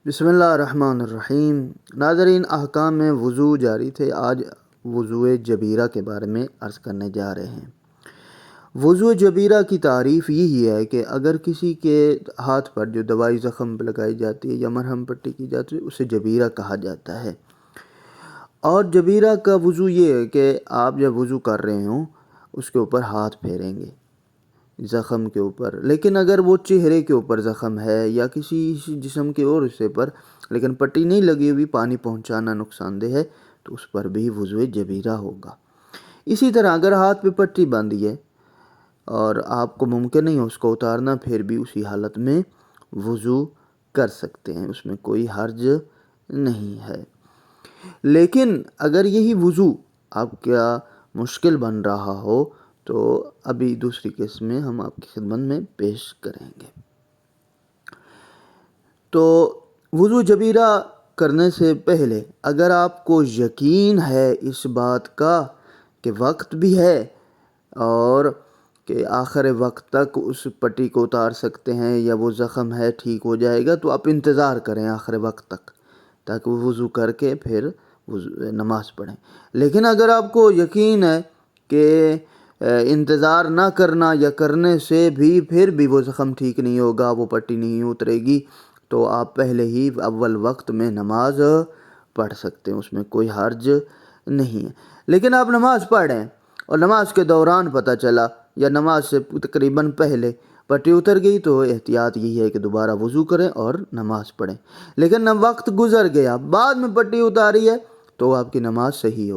بسم اللہ الرحمن الرحیم۔ ناظرین، احکام میں وضو جاری تھے۔ آج وضو جبیرہ کے بارے میں عرض کرنے جا رہے ہیں۔ وضو جبیرہ کی تعریف یہی ہے کہ اگر کسی کے ہاتھ پر جو دوائی زخم پہ لگائی جاتی ہے یا مرہم پٹی کی جاتی ہے اسے جبیرہ کہا جاتا ہے۔ اور جبیرہ کا وضو یہ ہے کہ آپ جب وضو کر رہے ہوں اس کے اوپر ہاتھ پھیریں گے زخم کے اوپر، لیکن اگر وہ چہرے کے اوپر زخم ہے یا کسی جسم کے اور حصے پر لیکن پٹی نہیں لگی ہوئی، پانی پہنچانا نقصان دہ ہے، تو اس پر بھی وضو جبیرہ ہوگا۔ اسی طرح اگر ہاتھ پہ پٹی باندھی ہے اور آپ کو ممکن نہیں ہو اس کو اتارنا، پھر بھی اسی حالت میں وضو کر سکتے ہیں، اس میں کوئی حرج نہیں ہے۔ لیکن اگر یہی وضو آپ کا مشکل بن رہا ہو تو ابھی دوسری قسمیں ہم آپ کی خدمت میں پیش کریں گے۔ تو وضو جبیرہ کرنے سے پہلے اگر آپ کو یقین ہے اس بات کا کہ وقت بھی ہے اور کہ آخر وقت تک اس پٹی کو اتار سکتے ہیں یا وہ زخم ہے ٹھیک ہو جائے گا، تو آپ انتظار کریں آخر وقت تک تاکہ وہ وضو کر کے پھر نماز پڑھیں۔ لیکن اگر آپ کو یقین ہے کہ انتظار نہ کرنا یا کرنے سے بھی پھر بھی وہ زخم ٹھیک نہیں ہوگا، وہ پٹی نہیں اترے گی، تو آپ پہلے ہی اول وقت میں نماز پڑھ سکتے ہیں، اس میں کوئی حرج نہیں ہے۔ لیکن آپ نماز پڑھ رہے ہیں اور نماز کے دوران پتہ چلا یا نماز سے تقریباً پہلے پٹی اتر گئی، تو احتیاط یہی ہے کہ دوبارہ وضو کریں اور نماز پڑھیں۔ لیکن وقت گزر گیا، بعد میں پٹی اتاری ہے، تو آپ کی نماز صحیح ہو۔